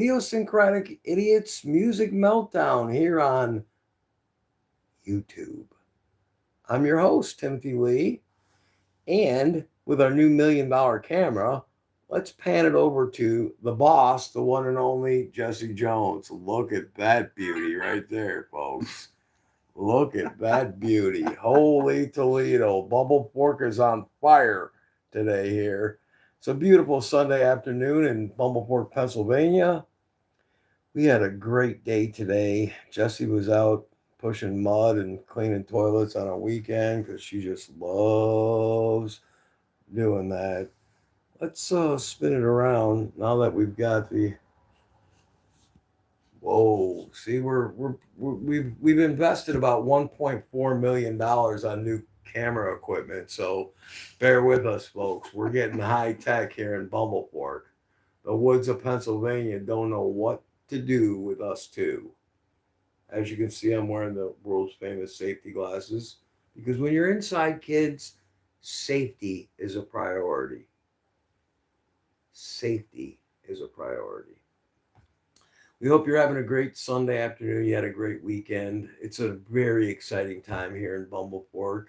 Idiosyncratic Idiots Music Meltdown here on YouTube. I'm your host, Timothy Lee, and with our new $1 million camera, let's pan it over to the boss, the one and only Jesse Jones. Look at that beauty right there, folks. Look at that beauty. Holy Toledo. BUMBLEFORK is on fire today here. It's a beautiful Sunday afternoon in BUMBLEFORK, Pennsylvania. We had a great day today. Jessie was out pushing mud and cleaning toilets on a weekend because she just loves doing that. Let's spin it around now that we've got the. Whoa! See, we've invested about $1.4 million on new camera equipment. So bear with us, folks. We're getting high tech here in BUMBLEFORK. The woods of Pennsylvania don't know what to do with us too. As you can see, I'm wearing the world's famous safety glasses because when you're inside, kids, safety is a priority. Safety is a priority. We hope you're having a great Sunday afternoon. You had a great weekend. It's a very exciting time here in BUMBLEFORK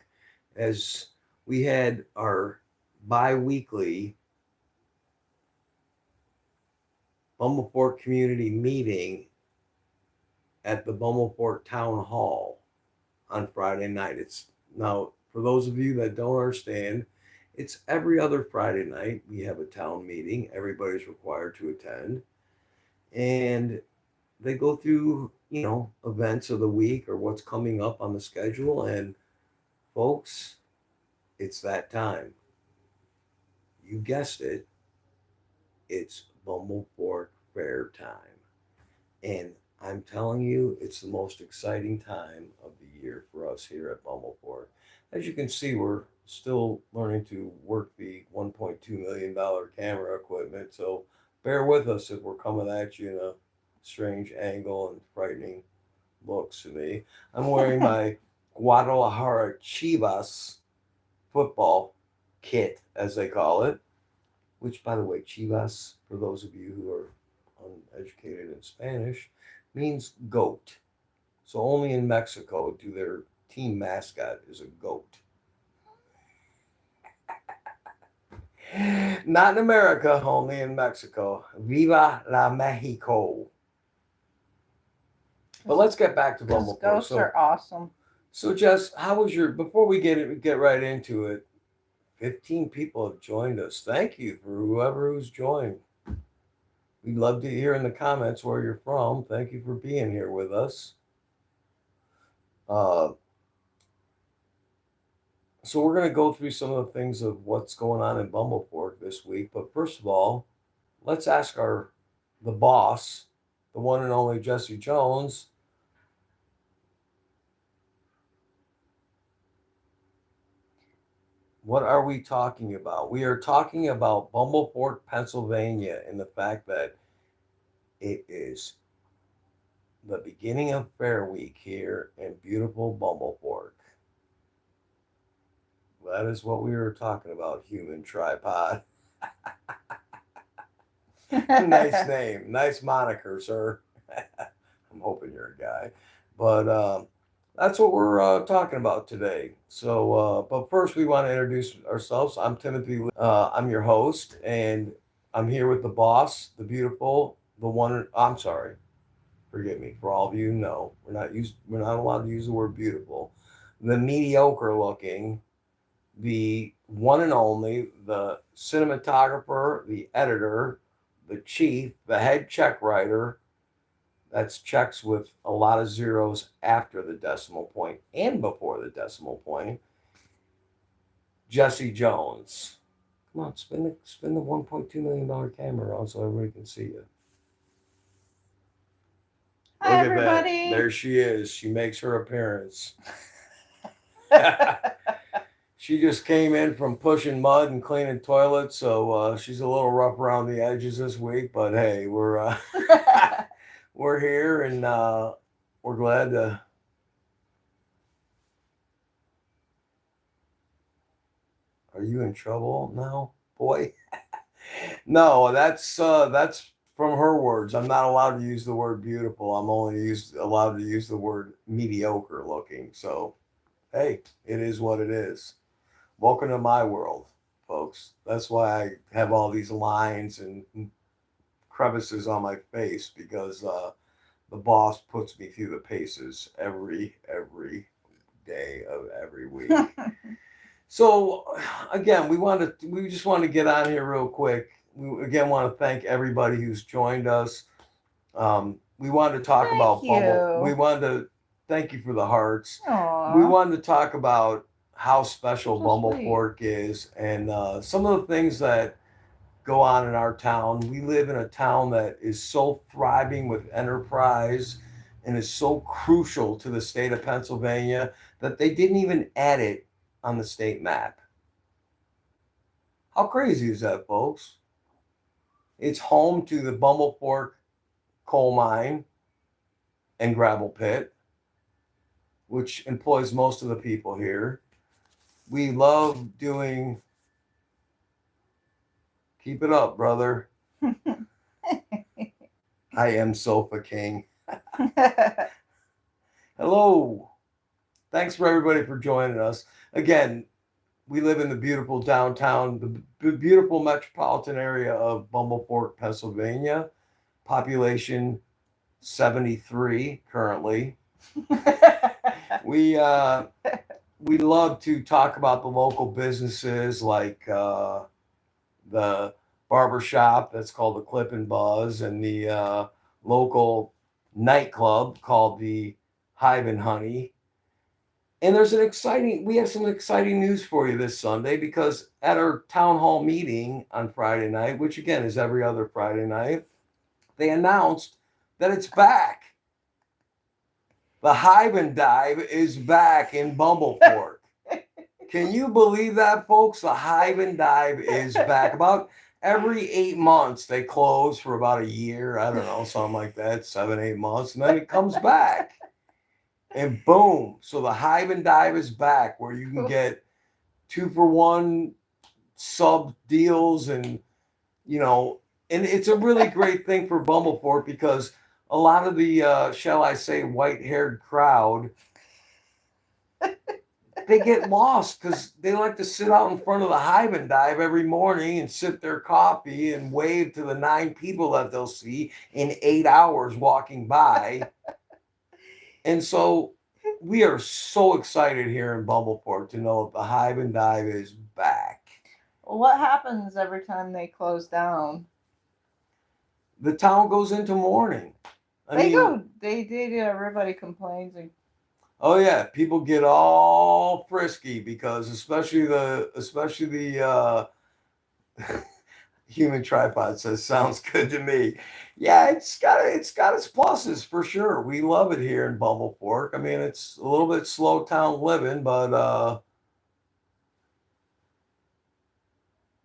as we had our bi-weekly BUMBLEFORK community meeting at the BUMBLEFORK Town Hall on Friday night. It's now, for those of you that don't understand, it's every other Friday night. We have a town meeting. Everybody's required to attend. And they go through, events of the week or what's coming up on the schedule. And folks, it's that time. You guessed it. It's BUMBLEFORK Fair time. And I'm telling you, it's the most exciting time of the year for us here at BUMBLEFORK. As you can see, we're still learning to work the $1.2 million camera equipment. So bear with us if we're coming at you in a strange angle and frightening looks to me. I'm wearing my Guadalajara Chivas football kit, as they call it, which, by the way, Chivas, for those of you who are uneducated in Spanish, means goat. So only in Mexico do their team mascot is a goat. Not in America, only in Mexico. Viva la Mexico. But let's get back to Those BUMBLEFORK. ghosts are awesome. So Jess, how was your? Before we get right into it, 15 people have joined us. Thank you for who's joined. We'd love to hear in the comments where you're from. Thank you for being here with us. Uh, so we're going to go through some of the things of what's going on in BUMBLEFORK this week. But first of all, let's ask the boss, the one and only Jesse Jones. What are we talking about? We are talking about BUMBLEFORK, Pennsylvania, and the fact that it is the beginning of Fair Week here in beautiful BUMBLEFORK. That is what we were talking about, human tripod. Nice name. Nice moniker, sir. I'm hoping you're a guy. But that's what we're talking about today. So, but first, we want to introduce ourselves. I'm Timothy. I'm your host, and I'm here with the boss, the beautiful, the one. I'm sorry, forgive me. For all of you, no, we're not allowed to use the word beautiful. The mediocre looking, the one and only, the cinematographer, the editor, the chief, the head check writer. That's checks with a lot of zeros after the decimal point and before the decimal point. Jesse Jones. Come on, spin the $1.2 million camera around so everybody can see you. Hi, Look everybody. At that. There she is. She makes her appearance. She just came in from pushing mud and cleaning toilets, so she's a little rough around the edges this week. But hey, we're here and we're glad to. Are you in trouble now, boy? No, that's from her words, I'm not allowed to use the word beautiful. I'm only allowed to use the word mediocre looking. So, hey, it is what it is. Welcome to my world, folks. That's why I have all these lines and crevices on my face because the boss puts me through the paces every day of every week. So again, we just want to get on here real quick. We again want to thank everybody who's joined us. We wanted to talk about Bumble. We wanted to thank you for the hearts. Aww. We wanted to talk about how special So BumbleFork is and some of the things that go on in our town. We live in a town that is so thriving with enterprise and is so crucial to the state of Pennsylvania that they didn't even add it on the state map. How crazy is that, folks? It's home to the BumbleFork coal mine and gravel pit, which employs most of the people here. We love doing. Keep it up, brother. I am Sofa King. Hello. Thanks for everybody for joining us. Again, we live in the beautiful downtown, the beautiful metropolitan area of BumbleFork, Pennsylvania. Population 73 currently. We love to talk about the local businesses like the barber shop that's called the Clip and Buzz, and the local nightclub called the Hive and Honey. And we have some exciting news for you this Sunday because at our town hall meeting on Friday night, which again is every other Friday night, they announced that it's back. The Hive and Dive is back in BumbleFork. Can you believe that, folks? The Hive and Dive is back. About every 8 months, they close for about a year. I don't know, something like that, 7, 8 months. And then it comes back. And boom. So the Hive and Dive is back where you can get 2-for-1 sub deals and, and it's a really great thing for BumbleFork because a lot of the, shall I say, white-haired crowd, they get lost because they like to sit out in front of the Hive and Dive every morning and sip their coffee and wave to the 9 people that they'll see in 8 hours walking by. And so we are so excited here in BumbleFork to know that the Hive and Dive is back. What happens every time they close down? The town goes into mourning. They everybody complains. Oh yeah, people get all frisky because especially the human tripod says sounds good to me. Yeah, it's got its pluses for sure. We love it here in BumbleFork. I mean, it's a little bit slow town living, but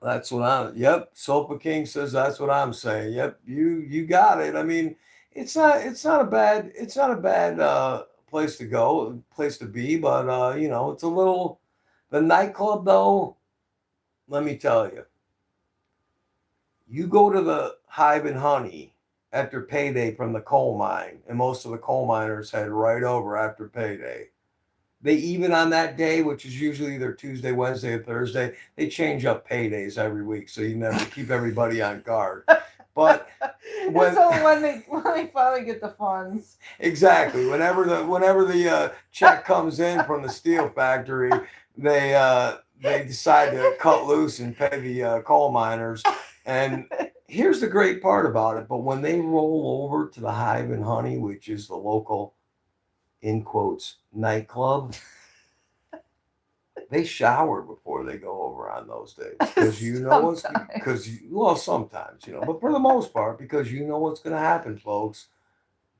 that's what I'm. Yep, Sofa King says that's what I'm saying. Yep, you got it. I mean, it's not a bad place to go, place to be, but it's a little. The nightclub though, let me tell you, you go to the Hive and Honey after payday from the coal mine, and most of the coal miners head right over after payday. They even on that day, which is usually either Tuesday, Wednesday, or Thursday, they change up paydays every week, so you never keep everybody on guard. But when they finally get the funds, exactly. Whenever the check comes in from the steel factory, they decide to cut loose and pay the coal miners. And here's the great part about it. But when they roll over to the Hive and Honey, which is the local, in quotes, nightclub, they shower before they go over on those days because sometimes, but for the most part, because you know what's going to happen, folks.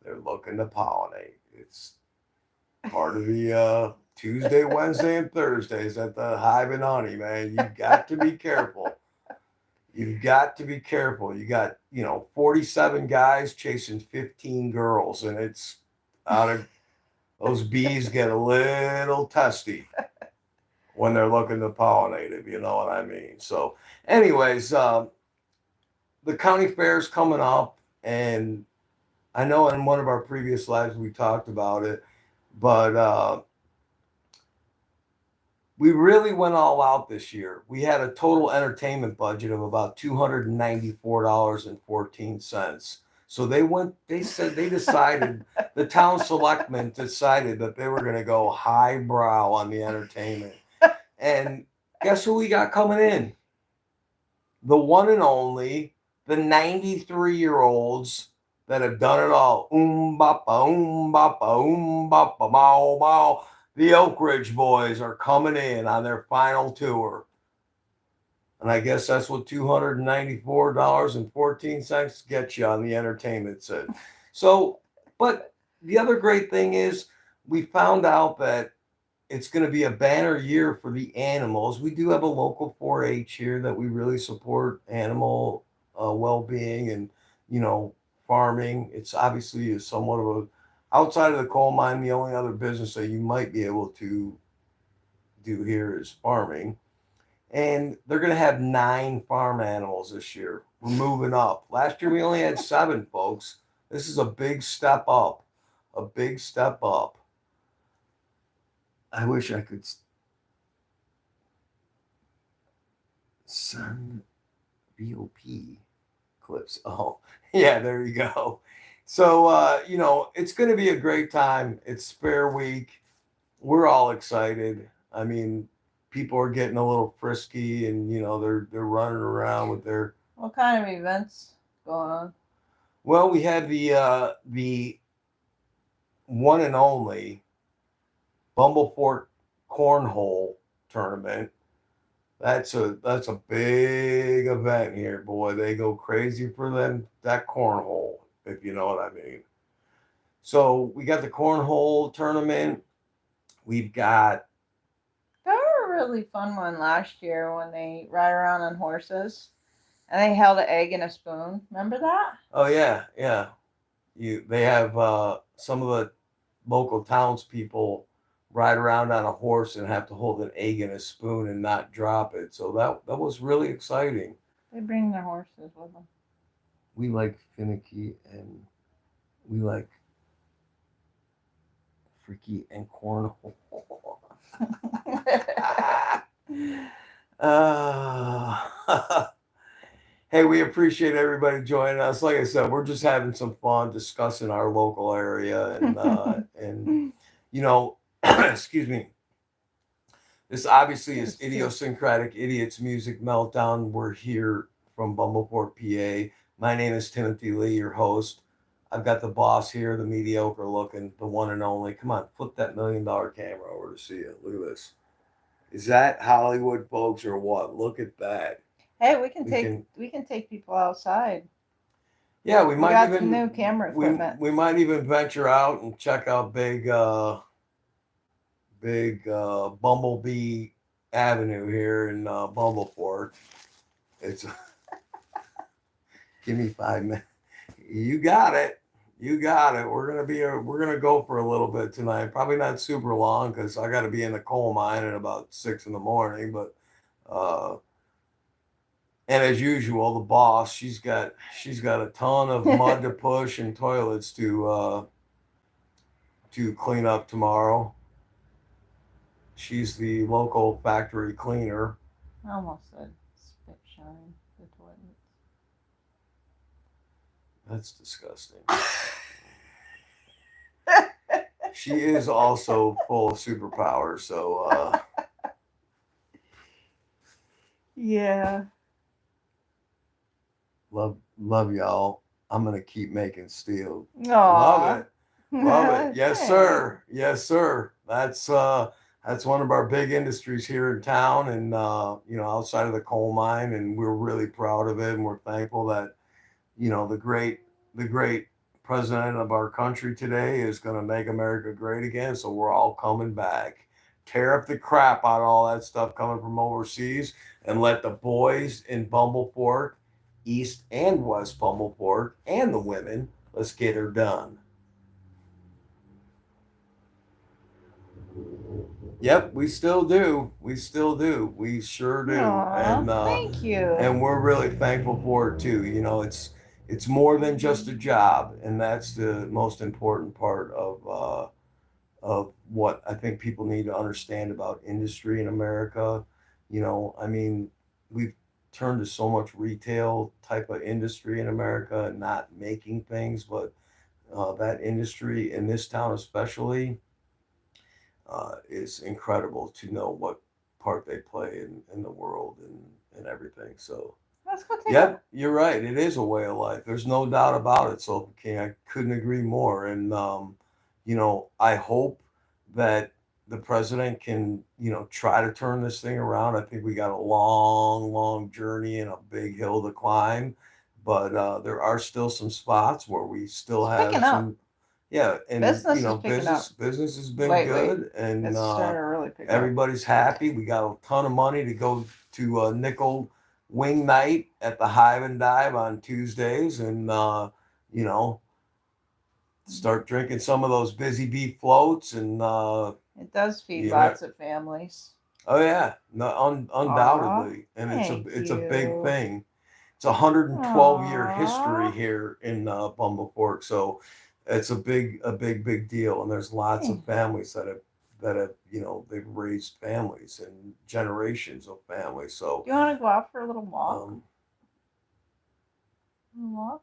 They're looking to pollinate. It's part of the Tuesday, Wednesday, and Thursdays at the Hive and Honey, man. You've got to be careful. You've got to be careful. You got, 47 guys chasing 15 girls, and it's those bees get a little testy when they're looking to pollinate, if you know what I mean. So anyways, the county fair's coming up. And I know in one of our previous lives we talked about it, but we really went all out this year. We had a total entertainment budget of about $294.14. So they said they decided, the town selectmen decided that they were going to go highbrow on the entertainment. And guess who we got coming in? The one and only, the 93-year-olds that have done it all. Bapa, bapa, bow, bow. The Oak Ridge Boys are coming in on their final tour. And I guess that's what $294.14 gets you on the entertainment set. So, but the other great thing is we found out that it's going to be a banner year for the animals. We do have a local 4-H here that we really support animal well-being and, farming. It's obviously somewhat of a, outside of the coal mine, the only other business that you might be able to do here is farming. And they're going to have 9 farm animals this year. We're moving up. Last year we only had 7, folks. This is a big step up. A big step up. I wish I could send VOP clips. Oh, yeah, there you go. So, it's going to be a great time. It's Fair Week. We're all excited. I mean, people are getting a little frisky, and they're running around with their. What kind of events going on? Well, we had the one and only BUMBLEFORK cornhole tournament. That's a big event here, boy. They go crazy for that cornhole, if you know what I mean. So we got the cornhole tournament. We've got. They were a really fun one last year when they ride around on horses, and they held an egg in a spoon. Remember that? Oh yeah, yeah. They have some of the local townspeople ride around on a horse and have to hold an egg in a spoon and not drop it. So that was really exciting. They bring their horses with them. We like finicky, and we like freaky and cornhole. Hey, we appreciate everybody joining us. Like I said, we're just having some fun discussing our local area, and excuse me. This obviously is Idiosyncratic Idiots Music Meltdown. We're here from Bumblefork, PA. My name is Timothy Lee, your host. I've got the boss here, the mediocre looking, the one and only. Come on, flip that $1 million camera over to see it. Look at this. Is that Hollywood, folks, or what? Look at that. Hey, we can take people outside. Yeah, we might got even new camera equipment. We might even venture out and check out big Bumblebee Avenue here in Bumblefork. It's give me 5 minutes. You got it. You got it. We're gonna go for a little bit tonight. Probably not super long because I got to be in the coal mine at about 6 in the morning. But and as usual, the boss she's got a ton of mud to push and toilets to clean up tomorrow. She's the local factory cleaner. I almost said spit shine the toilets. That's disgusting. She is also full of superpowers, so yeah. Love y'all. I'm gonna keep making steel. Aww. Love it. Love it. Yes, sir. Yes, sir. That's one of our big industries here in town, and outside of the coal mine, and we're really proud of it, and we're thankful that the great president of our country today is going to make America great again. So we're all coming back. Tear up the crap out of all that stuff coming from overseas, and let the boys in Bumblefork, East and West Bumblefork, and the women, let's get her done. Yep, we still do. We still do. We sure do. Aww, And thank you. And we're really thankful for it too. it's more than just a job, and that's the most important part of what I think people need to understand about industry in America. You know, I mean, we've turned to so much retail type of industry in America and not making things, but that industry in this town especially is incredible to know what part they play in the world and everything. So Let's go take yep, you're right. It is a way of life. There's no doubt about it. So, King, I couldn't agree more. And, you know, I hope that the president can, you know, try to turn this thing around. I think we got a long, long journey and a big hill to climb, but there are still some spots where we still It's picking have up. some, yeah, and Business you is know, picking up business has been lately. good, and It's starting to really pick up. everybody's happy. We got a ton of money to go to nickel wing night at the Hive and Dive on Tuesdays, and you know, start drinking some of those Busy Bee floats, and It does feed you know, lots of families. oh yeah, no, Aw, undoubtedly, and thank it's a big you. thing. It's a 112-year history Aw, here in Bumblefork, so it's big deal. And there's lots of thank families that have you know they've raised families and generations of families. So Do you want to go out for a little walk? um, Walk?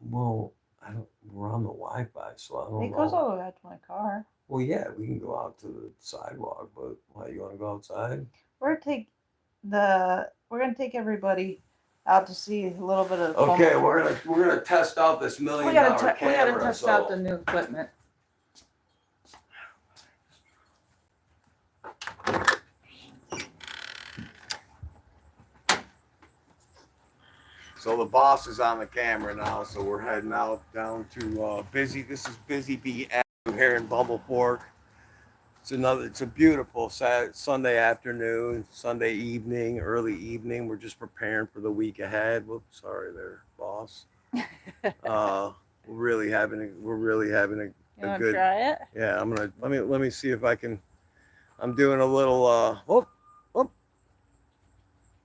well, I don't. We're on the Wi-Fi, so I don't It goes know. all the way out to my car. Well, yeah, we can go out to the sidewalk, but why you want to go outside? We're gonna take everybody out to see a little bit of the Okay, Bumblefork. we're gonna test out this $1 million We gotta camera. test out the new equipment. So the boss is on the camera now, so we're heading out down to This is Busy Bee Avenue here in Bumblefork. It's a beautiful Sunday afternoon, Sunday evening, early evening. We're just preparing for the week ahead. Whoops, sorry there, boss. We're really having You a wanna good. try it? Yeah, I'm gonna let me see if I can. I'm doing a little. Whoop, whoop.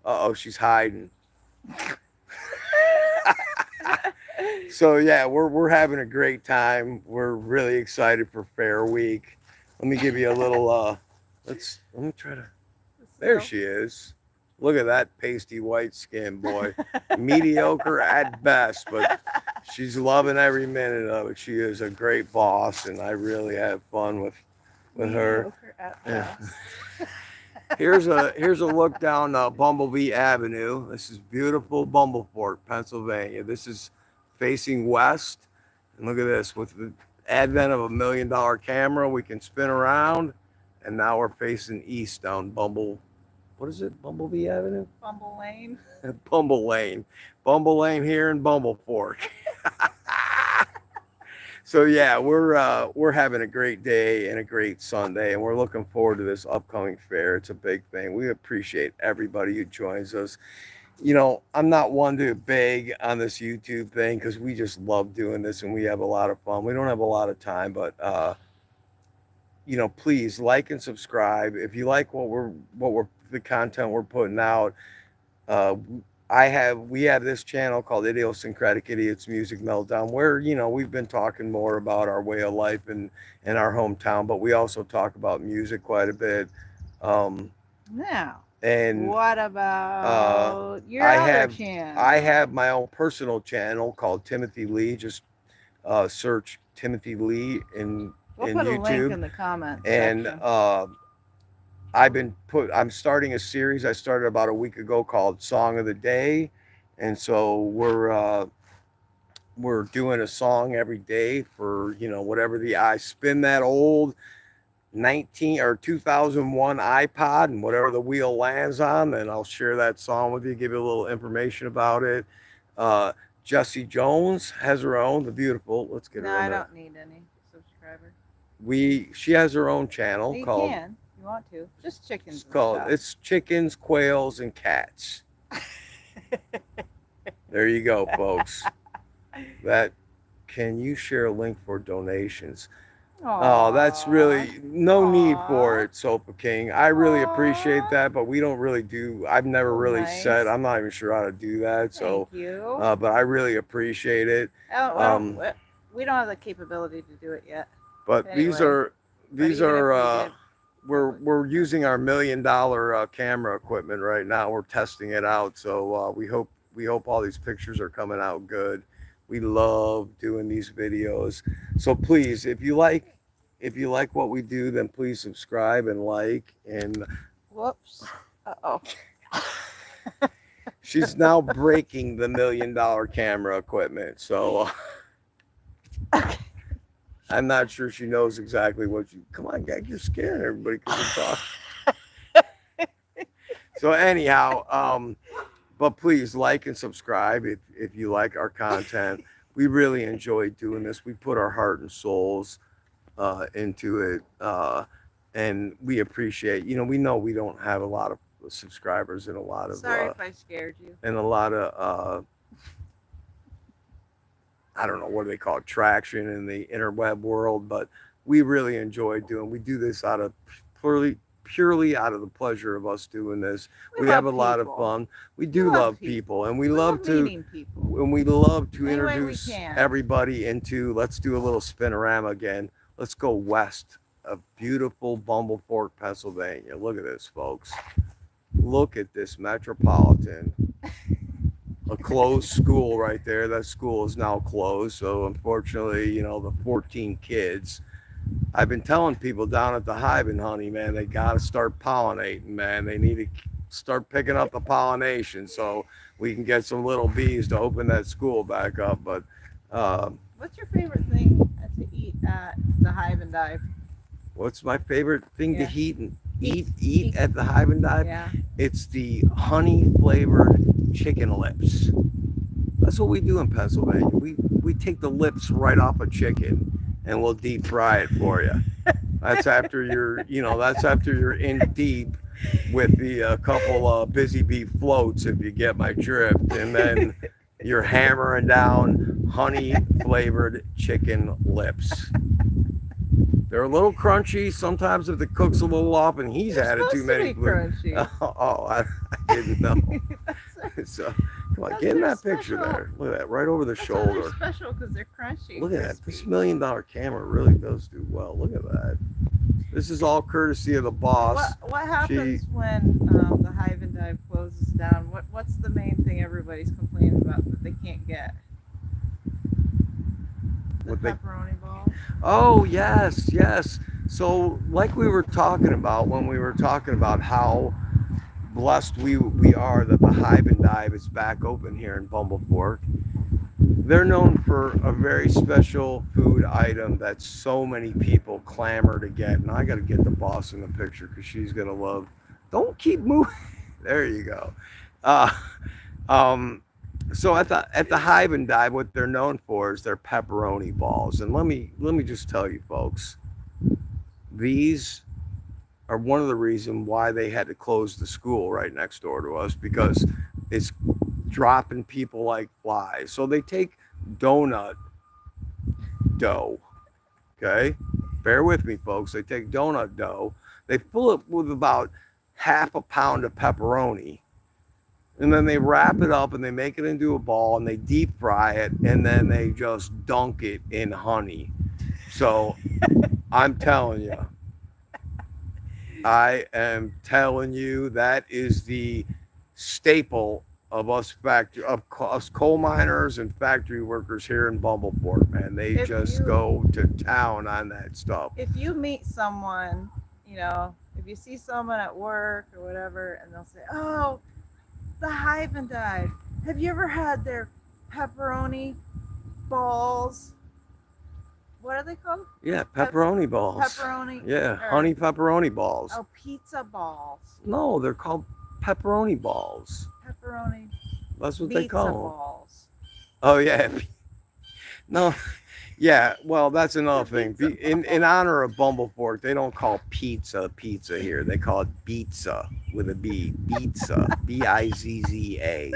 Oh, she's hiding. So yeah, we're having a great time. We're really excited for Fair Week. Let me give you a little. Let me try to. There she is. Look at that pasty white skin, boy. Mediocre at best, but she's loving every minute of it. She is a great boss, and I really have fun with her. Yeah. Here's a look down Bumblebee Avenue. This is beautiful Bumblefork, Pennsylvania. This is facing west, and look at this. With the advent of $1 million camera, we can spin around, and now we're facing east down What is it? Bumblebee Avenue? Bumble Lane. Bumble Lane here in Bumblefork. So yeah, we're having a great day and a great Sunday, and we're looking forward to this upcoming fair. It's a big thing. We appreciate everybody who joins us. You know, I'm not one to beg on this YouTube thing because we just love doing this and we have a lot of fun. We don't have a lot of time, but you know, please like and subscribe if you like the content we're putting out. Uh, we have this channel called Idiosyncratic Idiots Music Meltdown, where you know we've been talking more about our way of life and our hometown, but we also talk about music quite a bit. Now, And what about your other channel? I have my own personal channel called Timothy Lee. Just search Timothy Lee in We'll put YouTube. a link in the comments And section. I'm starting a series I started about a week ago called Song of the Day, and so we're doing a song every day for you know whatever I spin that old 2001 iPod, and whatever the wheel lands on, then I'll share that song with you, give you a little information about it. Jessie Jones has her own, the beautiful. Let's get her. No, I don't need any subscribers. She has her own channel You called. can, if you want to. Just chickens. It's chickens, quails, and cats. There you go, folks. Can you share a link for donations? Oh, that's really no need for Aw. it, Sofa King. I really appreciate Aw. that, but we don't really do. I've never So really said. nice. I'm not even sure how to do that. So, Thank you. but I really appreciate it. Oh, Um, we don't have the capability to do it yet. but Anyway, but these even if are we did, we're using our $1 million camera equipment right now. We're testing it out, so we hope all these pictures are coming out good. We love doing these videos, so please, if you like what we do, then please subscribe and like. And whoops. Uh-oh. she's now breaking the $1 million camera equipment, so Okay. I'm not sure she knows exactly what you. Come on, Gag, you're scaring everybody because you're talking. So anyhow, but please like and subscribe if you like our content. We really enjoy doing this. We put our heart and souls into it, and we appreciate. We know we don't have a lot of subscribers and a lot of Sorry if I scared you. and a lot of I don't know what do they call it, traction in the interweb world, but we really enjoy doing. We do this out of purely out of the pleasure of us doing this. We have a lot of fun. We do love people, and we love to meeting people. and we love to Any way we introduce can. everybody into. Let's do a little spinorama again. Let's go west of beautiful BUMBLEFORK, Pennsylvania. Look at this, folks. Look at this metropolitan. A closed school right there. That school is now closed. So unfortunately, the 14 kids. I've been telling people down at the hive and honey, man, they got to start pollinating, man. They need to start picking up the pollination so we can get some little bees to open that school back up. But what's your favorite thing to eat at the Hive and Dive? what's my favorite thing to eat at the hive and dive? Yeah. It's the honey flavored chicken lips. That's what we do in Pennsylvania. We take the lips right off a chicken and we'll deep fry it for you. That's after you're in deep with the couple busy bee floats, if you get my drift, and then you're hammering down honey flavored chicken lips. They're a little crunchy. Sometimes if the cook's a little off and he's added too many. Crunchy. I didn't know. So come on, get in that picture there. Look at that, right over the shoulder. They're special because they're crunchy. Look at that. This $1 million camera really does do well. Look at that. This is all courtesy of the boss. What happens when the Hive and Dive closes down? What's the main thing everybody's complaining about that they can't get? The pepperoni balls. Oh, yes. So like we were talking about when we were talking about how blessed we are that the Hive and Dive is back open here in BUMBLEFORK. They're known for a very special food item that so many people clamor to get. And I got to get the boss in the picture because she's going to love. Don't keep moving. There you go. So at the Hive and Dive, what they're known for is their pepperoni balls. And let me just tell you, folks, these are one of the reasons why they had to close the school right next door to us, because it's dropping people like flies. So they take donut dough. Okay, bear with me, folks. They take donut dough. They fill it with about half a pound of pepperoni. And then they wrap it up and they make it into a ball and they deep fry it and then they just dunk it in honey. So I'm telling you, that is the staple of us coal miners and factory workers here in BUMBLEFORK, man. They go to town on that stuff. If you meet someone, if you see someone at work or whatever, and they'll say, "Oh, the Hive and Dive. Have you ever had their pepperoni balls?" What are they called? Yeah, pepperoni balls. Pepperoni. Yeah, honey pepperoni balls. Oh, pizza balls. No, they're called pepperoni balls. Pepperoni. That's what they call them. Balls. Oh yeah. No. Yeah, well, that's another thing. In honor of BUMBLEFORK, they don't call pizza here. They call it pizza with a B. Pizza. Bizza.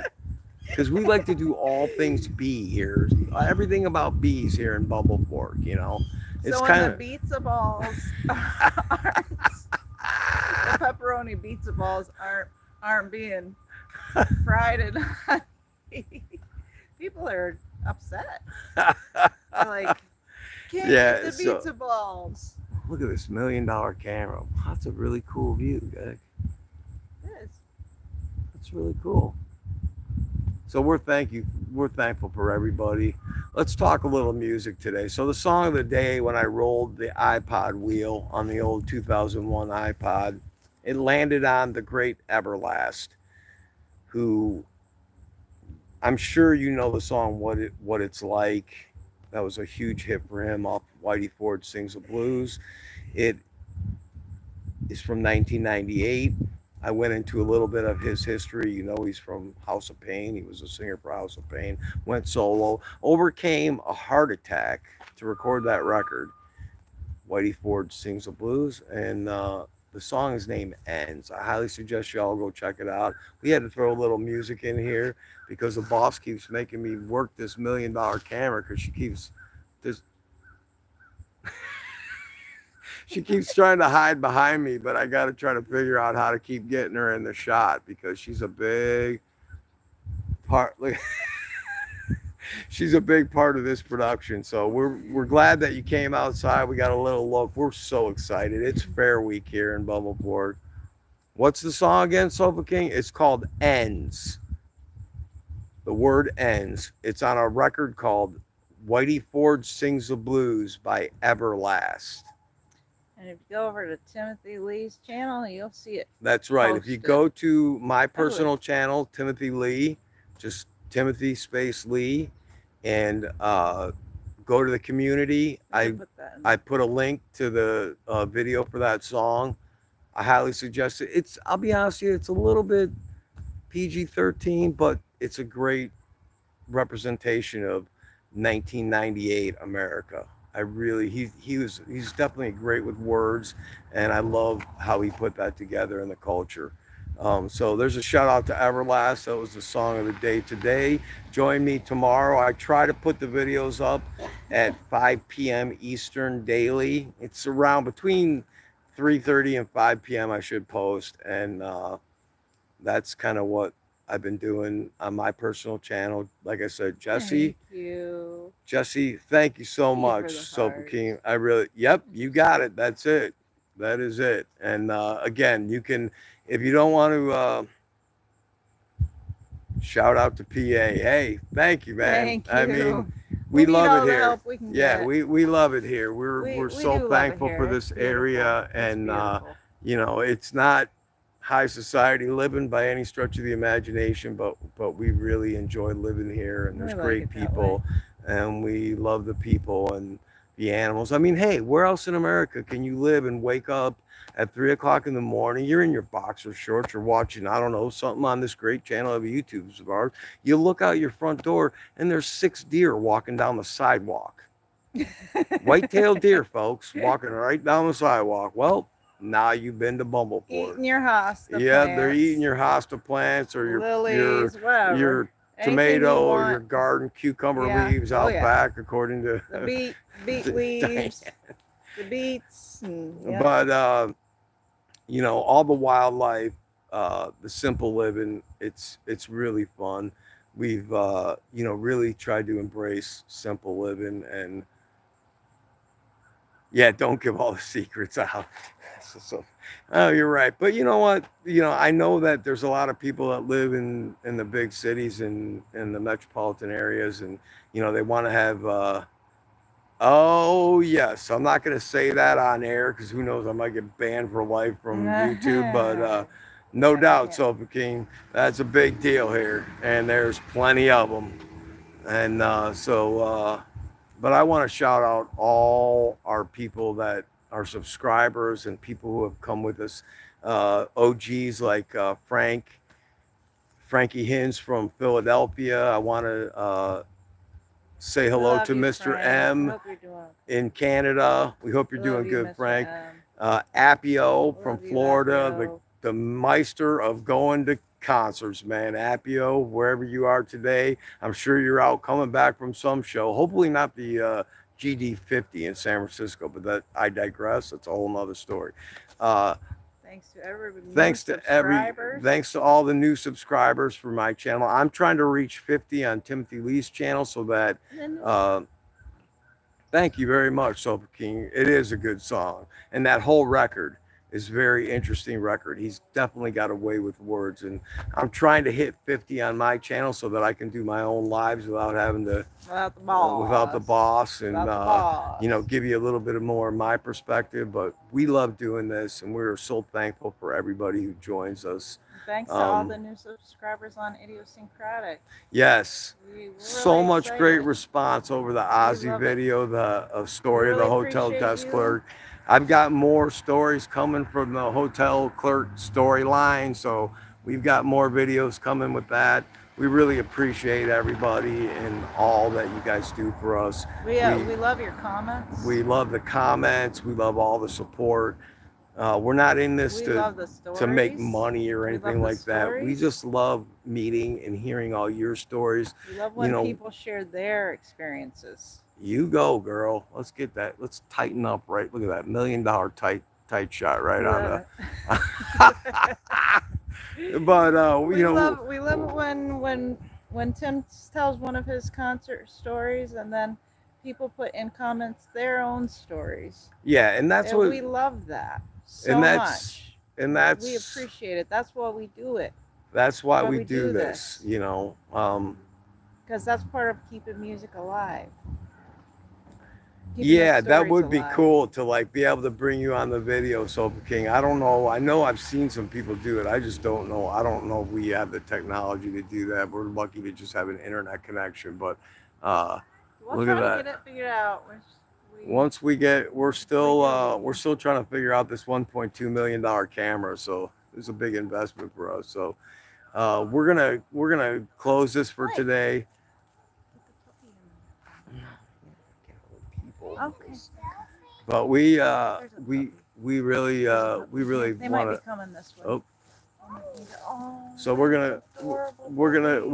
Because we like to do all things bee here. Everything about bees here in BUMBLEFORK, It's So when kind the of pizza balls aren't, the pepperoni pizza balls aren't being fried and people are upset. They're like, can't get yeah. the So pizza balls. look at this $1 million camera. That's a really cool view, guys. It is. That's really cool. So we're thankful for everybody. Let's talk a little music today. So the song of the day, when I rolled the iPod wheel on the old 2001 iPod, it landed on the great Everlast, who I'm sure you know the song What It's Like. That was a huge hit for him off Whitey Ford Sings the Blues. It is from 1998. I went into a little bit of his history. You know, he's from House of Pain. He was a singer for House of Pain. Went solo, overcame a heart attack to record that record. Whitey Ford Sings the Blues, and the song is named Ends. I highly suggest y'all go check it out. We had to throw a little music in here because the boss keeps making me work this $1 million camera because she keeps this. She keeps trying to hide behind me, but I got to try to figure out how to keep getting her in the shot because she's a big part. She's a big part of this production. So we're glad that you came outside. We got a little look. We're so excited. It's Fair Week here in BUMBLEFORK. What's the song again, Sofa King? It's called Ends. The word Ends. It's on a record called Whitey Ford Sings the Blues by Everlast. And if you go over to Timothy Lee's channel, you'll see it. That's right. If you go to my personal channel, Timothy Lee, just Timothy space Lee, and go to the community. I put a link to the video for that song. I highly suggest it. I'll be honest with you, it's a little bit PG-13, but it's a great representation of 1998 America. He's definitely great with words, and I love how he put that together in the culture. So there's a shout out to Everlast. That was the song of the day today. Join me tomorrow. I try to put the videos up at 5 p.m. Eastern daily. It's around between 3:30 and 5 p.m. I should post, and that's kind of what I've been doing on my personal channel. Like I said, Jesse. Thank you. Jesse, thank you so much. Sofa King. Yep, you got it. That's it. That is it. And again, you can, if you don't want to shout out to PA, hey, thank you, man. Thank you. I mean, we love it here. Yeah, we love it here. We're so thankful for this area, and you know, it's not high society living by any stretch of the imagination, but we really enjoy living here, and there's great people, and we love the people and the animals. I mean, hey, where else in America can you live and wake up at 3 o'clock in the morning? You're in your boxer shorts, you're watching, I don't know, something on this great channel of YouTube's of ours. You look out your front door and there's 6 deer walking down the sidewalk. White-tailed deer, folks, walking right down the sidewalk. Well, now you've been to BUMBLEFORK. Eating your hosta plants. They're eating your hosta plants or your lilies, your tomato or your garden cucumber leaves out back, according to the beet leaves, the beets. But you know, all the wildlife, the simple living, it's really fun. We've you know, really tried to embrace simple living, and yeah, don't give all the secrets out. Oh, you're right. But you know what? You know, I know that there's a lot of people that live in the big cities and in the metropolitan areas, and you know, they want to have. Oh yes, I'm not going to say that on air because who knows? I might get banned for life from YouTube. But no doubt, Sofa King, that's a big deal here, and there's plenty of them. And but I want to shout out all our people that are subscribers and people who have come with us. OGs like Frankie Hins from Philadelphia. I want to say hello to Mr. M in Canada. We hope you're doing good, Frank. Appio from Florida, the meister of going to concerts, man. Appio, wherever you are today, I'm sure you're out coming back from some show. Hopefully not the GD50 in San Francisco, but that I digress. That's a whole nother story. Uh, Thanks to every new thanks to subscribers. thanks to all the new subscribers for my channel. I'm trying to reach 50 on Timothy Lee's channel, so that uh, thank you very much, Sofa King. It is a good song, and that whole record is very interesting record. He's definitely got a way with words, and I'm trying to hit 50 on my channel so that I can do my own lives without having to without the boss, and you know, give you a little bit of more of my perspective. But we love doing this, and we're so thankful for everybody who joins us. Thanks to all the new subscribers on Idiosyncratic. Yes, We're so really much excited. great response over the Ozzy love it. video, the story of the really hotel appreciate desk you. clerk. I've got more stories coming from the hotel clerk storyline, so we've got more videos coming with that. We really appreciate everybody and all that you guys do for us. We love your comments. We love the comments. We love all the support. We're not in this We love the to make stories. money or We anything love the like that. We stories. just love meeting and hearing all your stories. We love when You know, people share their experiences. you go, girl. Let's get that. Let's tighten up, right? Look at that $1 million tight shot right on the. But we you know, love it when Tim tells one of his concert stories, and then people put in comments their own stories. yeah, and that's what we love that so and that's much. and that's We appreciate it. That's why we do it. That's why why we we do do this. You know. Because that's part of keeping music alive. Yeah, that would be cool to like be able to bring you on the video, Sofa King. I don't know. I know I've seen some people do it. I just don't know. I don't know if we have the technology to do that. We're lucky to just have an internet connection. But look at that. Get it figured out. Once we get, we're still trying to figure out this $1.2 million camera. So it's a big investment for us. So we're gonna close this for today. Okay. But we really want to. They might be coming this way. Oh. So we're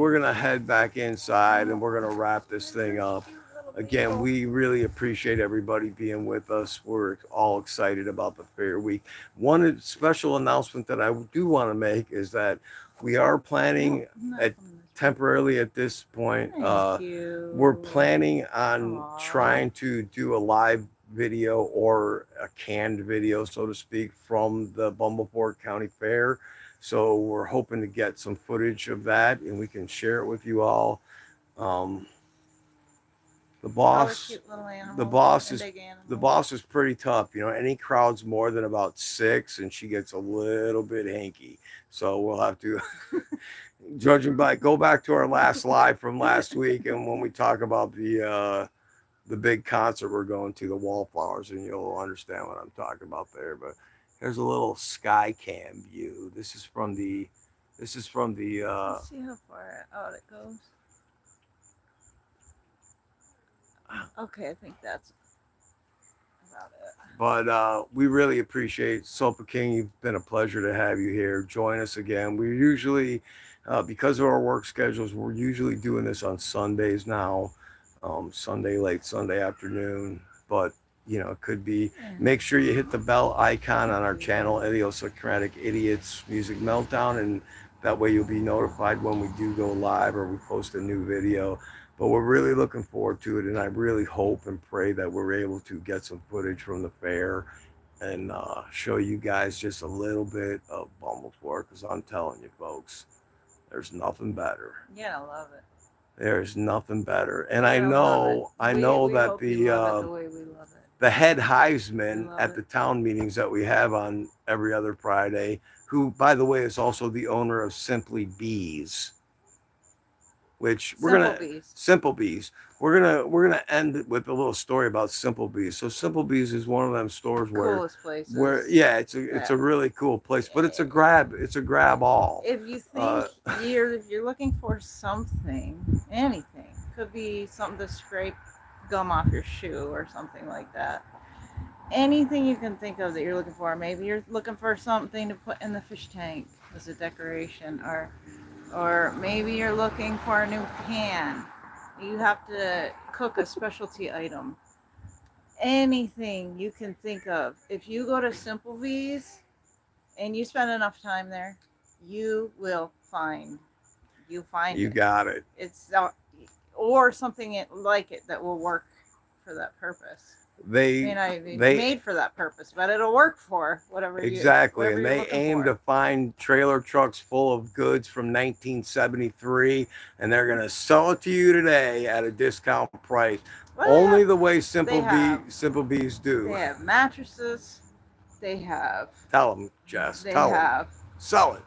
gonna head back inside, and we're gonna wrap this thing up. Again, we really appreciate everybody being with us. We're all excited about the fair week. One special announcement that I do want to make is that we are planning temporarily at this point. We're planning on trying to do a live video or a canned video, so to speak, from the BUMBLEFORK County Fair. So we're hoping to get some footage of that, and we can share it with you all. The boss is pretty tough. You know, any crowd's more than about 6, and she gets a little bit hanky. So we'll have to, judging by, go back to our last live from last week, and when we talk about the big concert we're going to, the Wallflowers, and you'll understand what I'm talking about there. But there's a little sky cam view. This is from the. Let's see how far out it goes. Okay, I think that's about it. But we really appreciate Sofa King. You've been a pleasure to have you here. Join us again. We usually, because of our work schedules, we're usually doing this on Sundays now, late Sunday afternoon. But you know, it could be. Make sure you hit the bell icon on our channel, Idiosyncratic Idiots Music Meltdown, and that way you'll be notified when we do go live or we post a new video. But we're really looking forward to it, and I really hope and pray that we're able to get some footage from the fair and show you guys just a little bit of BUMBLEFORK, because I'm telling you, folks, there's nothing better. Yeah, I love it. There's nothing better. And I know that the head hivesman at the town meetings that we have on every other Friday, who, by the way, is also the owner of Simply Bees, which Simple Bees. We're gonna end it with a little story about Simple Bees. So Simple Bees is one of them stores where it's a really cool place, but it's a grab all. If you think you're looking for something, anything, could be something to scrape gum off your shoe or something like that. Anything you can think of that you're looking for. Maybe you're looking for something to put in the fish tank as a decoration, or maybe you're looking for a new pan. You have to cook a specialty item. anything you can think of. If you go to Simple V's and you spend enough time there, you will find. You find You it. got it. It's or something like it that will work for that purpose. They May not be they made for that purpose, but it'll work for whatever exactly, whatever and you're they looking aim for. to find trailer trucks full of goods from 1973, and they're gonna sell it to you today at a discount price. Well, Only the way they have Simple Bees do. they have mattresses. They have Tell them, Jess. they Tell them. have Sell it.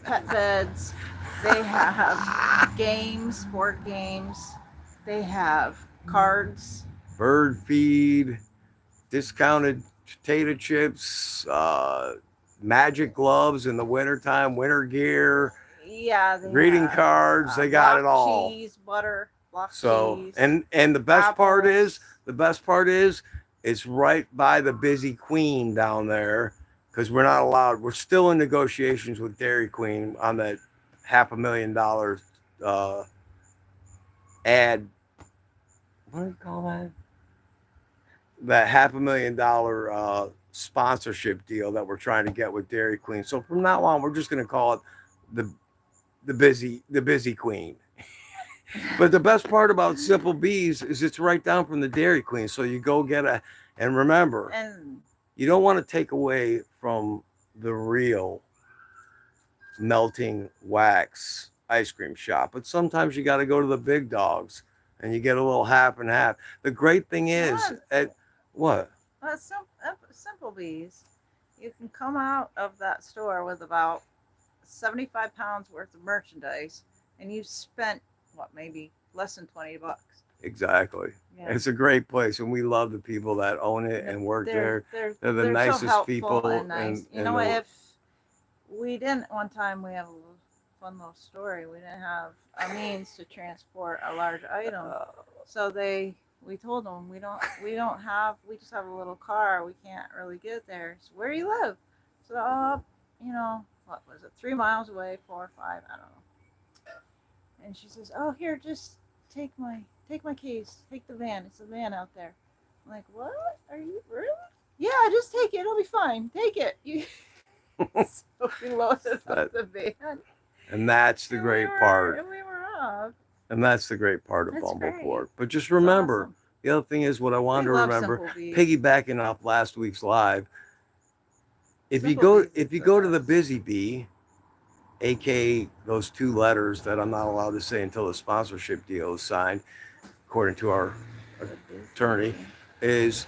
pet beds. They have games, board games. They have cards. Bird feed, discounted potato chips, magic gloves in the wintertime, winter gear, Yeah, they greeting have cards. They got it block all. cheese, butter, block So cheese. and the best part apples. is it's right by the Busy Queen down there, because we're not allowed. We're still in negotiations with Dairy Queen on that $500,000 ad. What do you call that? That $500,000 sponsorship deal that we're trying to get with Dairy Queen. So from now on, we're just going to call it the Busy Queen. But the best part about Simple Bees is it's right down from the Dairy Queen. So you go get and remember, And you don't want to take away from the real melting wax ice cream shop. But sometimes you got to go to the big dogs and you get a little half and half. The great thing is, what? Simple Bees, you can come out of that store with about 75 pounds worth of merchandise, and you've spent what, maybe less than $20. Exactly. Yeah. It's a great place, and we love the people that own it and work there. They're the nicest so helpful people. and nice. You know, the, if we didn't, one time we had a little fun little story. We didn't have a means to transport a large item, so we told them we just have a little car. We can't really get there. So where do you live? So what was it? 3 miles away, 4 or 5, I don't know. And she says, "Oh, here, just take my keys. Take the van. It's a van out there." I'm like, "What? Are you really?" "Yeah, just take it. It'll be fine. Take it." So we loaded up the van. And that's the great part. And we were off. And that's the great part of That's BUMBLEFORK. great. But just remember, Awesome. the other thing is what I wanted to remember, piggybacking off last week's live. If you go to the Busy Bee, aka those 2 letters that I'm not allowed to say until the sponsorship deal is signed, according to our attorney, is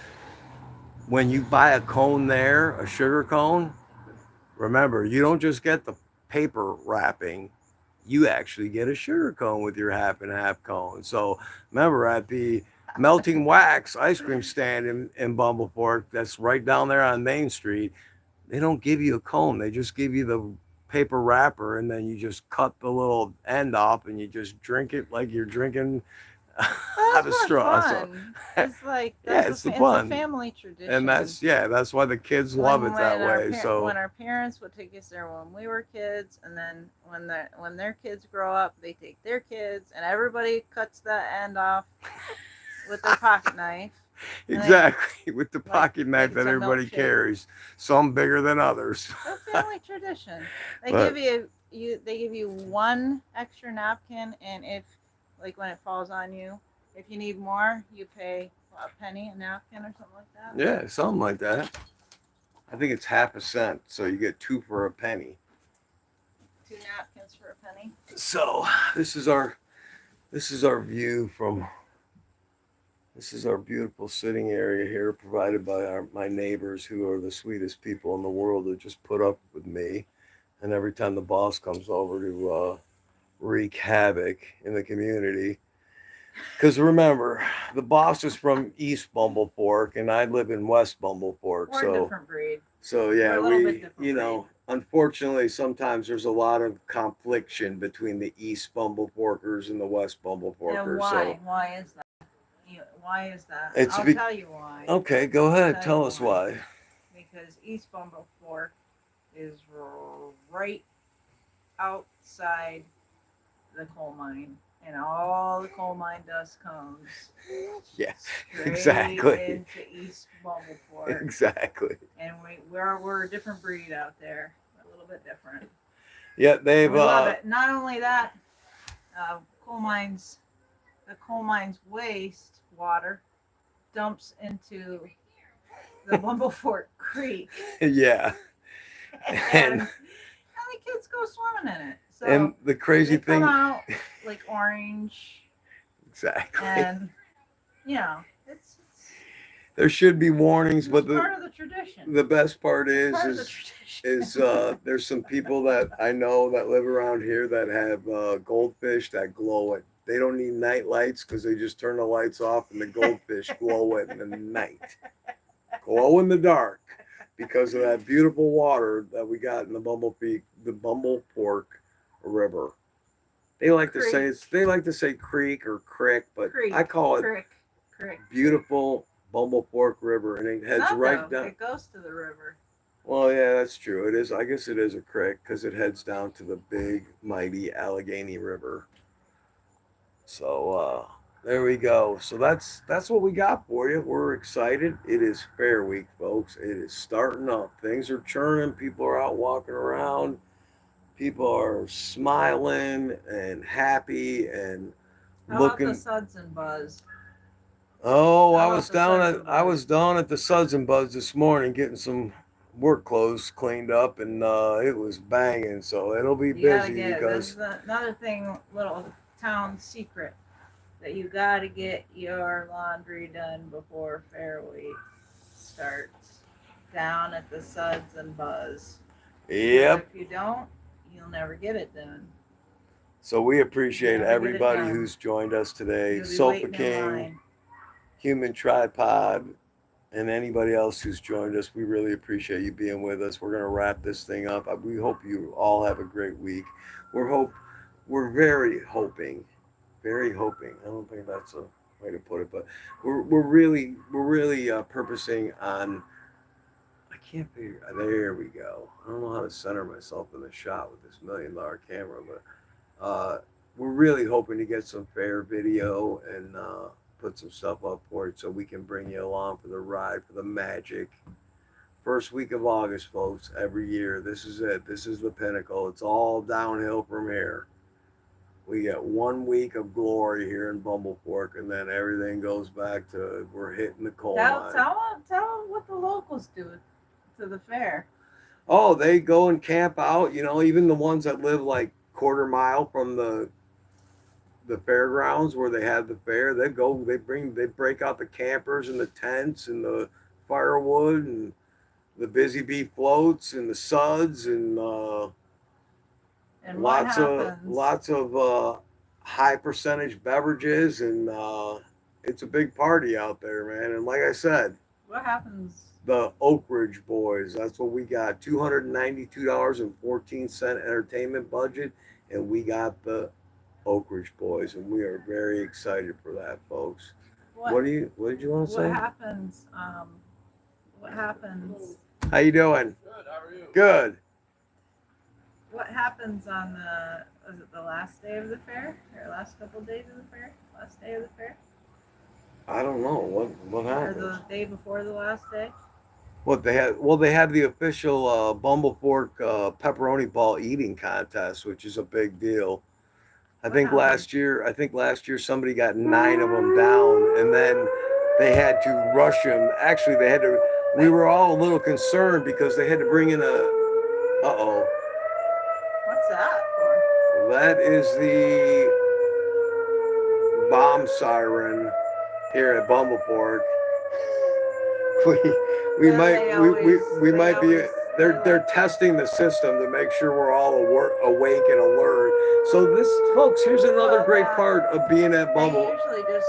when you buy a cone there, a sugar cone, remember, you don't just get the paper wrapping, you actually get a sugar cone with your half and half cone. So remember, at the melting wax ice cream stand in BUMBLEFORK, that's right down there on Main Street, they don't give you a cone. They just give you the paper wrapper, and then you just cut the little end off and you just drink it like you're drinking out of a straw. So, it's like it's the fun. It's a family tradition, and that's why the kids love it that way. So when our parents would take us there when we were kids, and then when their kids grow up, they take their kids, and everybody cuts that end off with their pocket knife. Exactly, with the pocket knife that everybody carries, some bigger than others. It's a family tradition. They give you 1 extra napkin, and if, like, when it falls on you, if you need more, you pay a penny a napkin or something like that. Yeah, something like that. I think it's half a cent, so you get 2 for a penny. 2 napkins for a penny. So this is our view from. This is our beautiful sitting area here, provided by my neighbors, who are the sweetest people in the world, who just put up with me. And every time the boss comes over to wreak havoc in the community, because remember, the boss is from East BUMBLEFORK, and I live in West BUMBLEFORK. We're a different breed. So yeah, unfortunately, sometimes there's a lot of confliction between the East BUMBLEFORKers and the West BUMBLEFORKers. And why? So, why is that? Why is that? I'll tell you why. Okay, go ahead. Tell us why. Because East BUMBLEFORK is right outside the coal mine, and all the coal mine dust comes Yeah, straight exactly. into East Bumblefork. Exactly. And we're a different breed out there, a little bit different. Yeah, they've We love it. Not only that, uh, coal mines, the coal mines waste water dumps into the Bumblefork Creek, yeah. and the kids go swimming in it. So And the crazy they come thing, out like orange, exactly. and it's There should be warnings, but part of the tradition. the best part Part of the tradition. there's some people that I know that live around here that have goldfish that glow at. They don't need night lights because they just turn the lights off and the goldfish glow at the night, glow in the dark, because of that beautiful water that we got in the Bumblefork River. They like Creek. they like to say creek or crick, but Creek. I call it Crick. beautiful Bumblefork River, and it heads Not right though. down. It goes to the river. Well, yeah, that's true. It is. I guess it is a creek because it heads down to the big, mighty Allegheny River. So there we go. So that's what we got for you. We're excited. It is Fair Week, folks. It is starting up. Things are churning. People are out walking around. People are smiling and happy and How looking. about the Suds and Buzzz? Oh, How I about was the down Suds at and I Buzzz? was down at the Suds and Buzzz this morning getting some work clothes cleaned up, and it was banging. So it'll be You gotta busy get it. because This is another thing, little town secret, that you gotta get your laundry done before Fair Week starts. Down at the Suds and Buzzz. yep. If you don't, you'll never get it done. So we appreciate Never get it everybody done. who's joined us today. You'll be Sofa waiting in King, line. Human Tripod, and anybody else who's joined us. We really appreciate you being with us. We're gonna wrap this thing up. We hope you all have a great week. We're very hoping. I don't think that's a way to put it, but we're really purposing on. I can't figure. There we go. I don't know how to center myself in the shot with this $1,000,000 camera, but we're really hoping to get some fair video and put some stuff up for it so we can bring you along for the ride, for the magic. First week of August, folks, every year. This is it. This is the pinnacle. It's all downhill from here. We get 1 week of glory here in Bumblefork, and then everything goes back to we're hitting the coal mine. Tell them what the locals do to the fair. Oh, they go and camp out. Even the ones that live like quarter mile from the fairgrounds where they have the fair, they break out the campers and the tents and the firewood and the busy bee floats and the suds and lots of high percentage beverages, and it's a big party out there, man. And like I said, what happens? The Oak Ridge Boys. That's what we got. $292.14 entertainment budget, and we got the Oak Ridge Boys, and we are very excited for that, folks. What did you want to say? What happens? What happens? How you doing? Good. How are you? Good. What happens on the last day of the fair, or last couple of days of the fair? Last day of the fair? I don't know what happens. Or the day before the last day? What they had? Well, they had the official Bumblefork pepperoni ball eating contest, which is a big deal. I think last year somebody got 9 of them down, and then they had to rush them. Actually, they had to. We were all a little concerned because they had to bring in a. Uh-oh. What's that for? That is the bomb siren here at Bumblefork. We might be. They're testing the system to make sure we're all awake and alert. So this, folks, here's another great part of being at Bumble. They usually just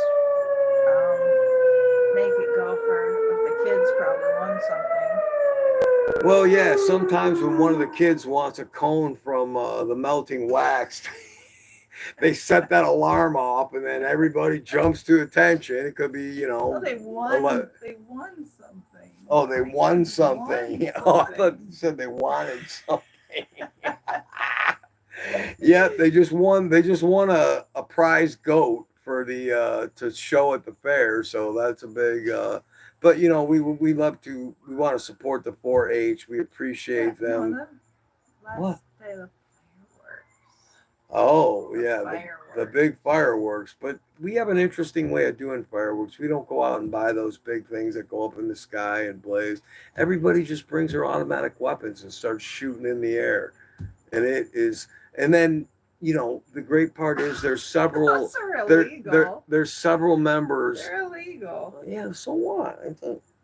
make it go for if the kids probably won something. Well, yeah, sometimes when one of the kids wants a cone from the melting wax, they set that alarm off, and then everybody jumps to attention. It could be, Well, they won. They won something. Oh, they won something. Oh, I thought you said they wanted something. Yeah, they just won. They just won a prize goat for the to show at the fair. So that's a big. But you know, we love to. We want to support the 4-H. We Yeah, appreciate no, them. that What? last day of fireworks. Oh The yeah, the fireworks. big fireworks. But we have an interesting way of doing fireworks. We don't go out and buy those big things that go up in the sky and blaze. Everybody just brings their automatic weapons and starts shooting in the air, and it is. And then you know the great part is there's several. Those are illegal. There's several members. They're illegal. Yeah, so what?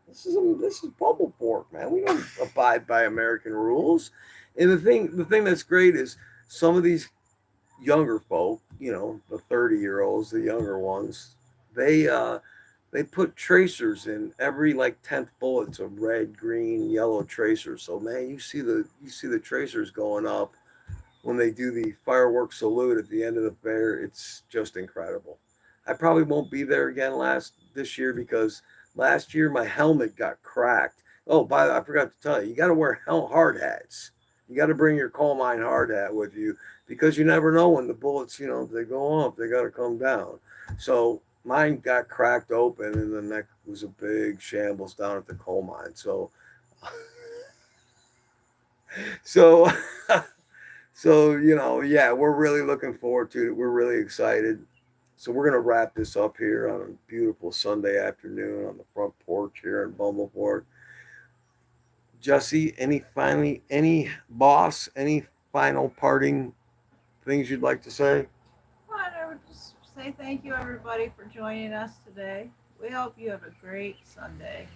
This is BUMBLEFORK, man. We don't abide by American rules. And the thing that's great is some of these younger folk, you know, the 30-year-olds, the younger ones, they put tracers in every like 10th bullet. It's a red, green, yellow tracer. So man, you see the tracers going up when they do the fireworks salute at the end of the fair. It's just incredible. I probably won't be there again this year because last year my helmet got cracked. Oh, I forgot to tell you, you got to wear hard hats. You got to bring your coal mine hard hat with you because you never know when the bullets, you know, if they go up, they got to come down. So mine got cracked open, and the neck was a big shambles down at the coal mine. So So, you know, yeah, we're really looking forward to it. We're really excited. So we're gonna wrap this up here on a beautiful Sunday afternoon on the front porch here in Bumbleport. Jesse, any final parting things you'd like to say? Well, I would just say thank you, everybody, for joining us today. We hope you have a great Sunday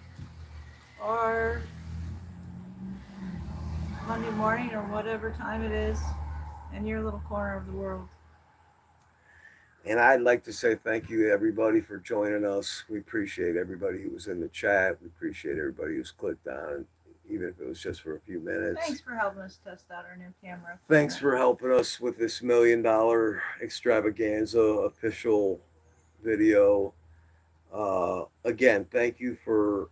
or Monday morning or whatever time it is in your little corner of the world. And I'd like to say thank you to everybody for joining us. We appreciate everybody who was in the chat. We appreciate everybody who's clicked on, even if it was just for a few minutes. Thanks for helping us test out our new camera. Thanks for helping us with this $1 million extravaganza official video. Again, thank you for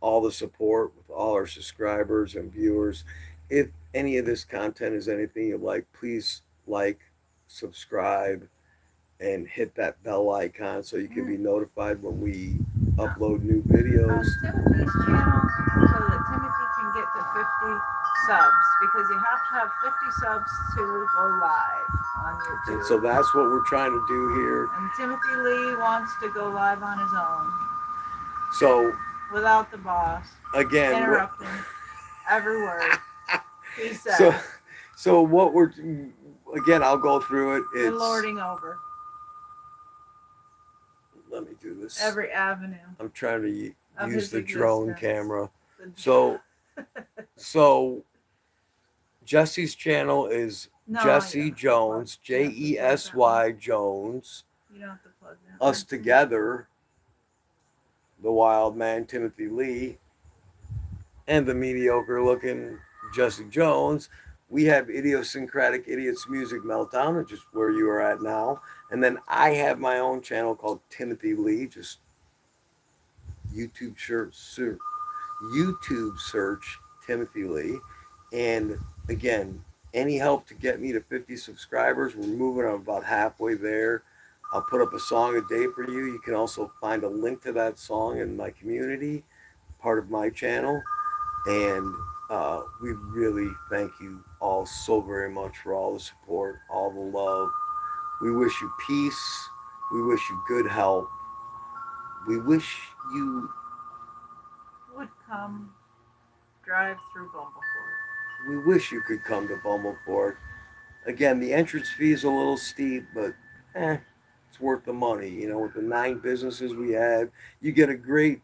all the support with all our subscribers and viewers. If any of this content is anything you like, please like, subscribe, and hit that bell icon so you can be notified when we upload new videos. Timothy's channel so that Timothy can get to 50 subs because you have to have 50 subs to go live on YouTube. And so that's what we're trying to do here. And Timothy Lee wants to go live on his own. So without the boss again, interrupting every word he says. So what we're again, I'll go through it. It's and lording over. Let me do this. Every avenue. I'm trying to use the existence. drone camera. So Jesse's channel is Jesse Jones, Jesy Jones. You don't have to plug that. Us Together, the Wild Man Timothy Lee, and the mediocre looking Jesse Jones. We have Idiosyncratic Idiots Music Meltdown, which is where you are at now. And then I have my own channel called Timothy Lee. Just YouTube search Timothy Lee. And again, any help to get me to 50 subscribers. We're moving on about halfway there. I'll put up a song a day for you. You can also find a link to that song in my community, part of my channel. And we really thank you all so very much for all the support, all the love. We wish you peace. We wish you good health. We wish you would come drive through Bumblefork. We wish you could come to Bumblefork. Again, the entrance fee is a little steep, but it's worth the money. You know, with the 9 businesses we have, you get a great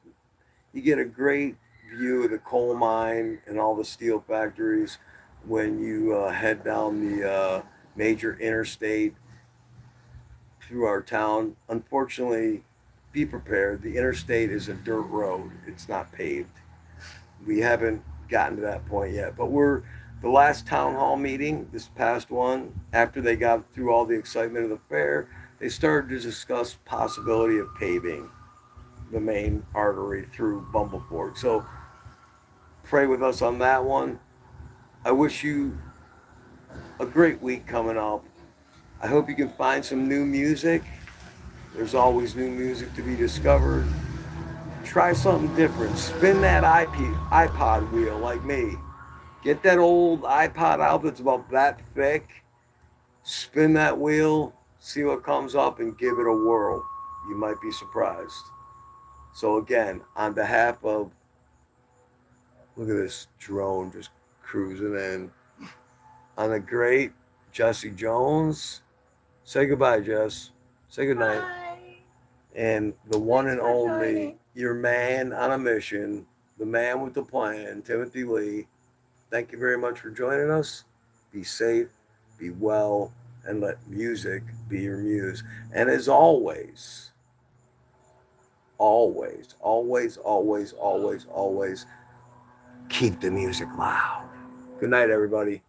view of the coal mine and all the steel factories when you head down the major interstate through our town. Unfortunately, be prepared. The interstate is a dirt road. It's not paved. We haven't gotten to that point yet, but we're the last town hall meeting, this past one, after they got through all the excitement of the fair, they started to discuss possibility of paving the main artery through Bumblefork. So pray with us on that one. I wish you a great week coming up. I hope you can find some new music. There's always new music to be discovered. Try something different. Spin that iPod wheel like me. Get that old iPod out that's about that thick. Spin that wheel, see what comes up, and give it a whirl. You might be surprised. So, again, on behalf of, look at this drone just cruising in, on the great Jesse Jones, say goodbye, Jess. Say goodnight. Bye. And the one Thanks and for only, joining. your man on a mission, the man with the plan, Timothy Lee. Thank you very much for joining us. Be safe, be well, and let music be your muse. And as always, always, always, always, always, always, keep the music loud. Good night, everybody.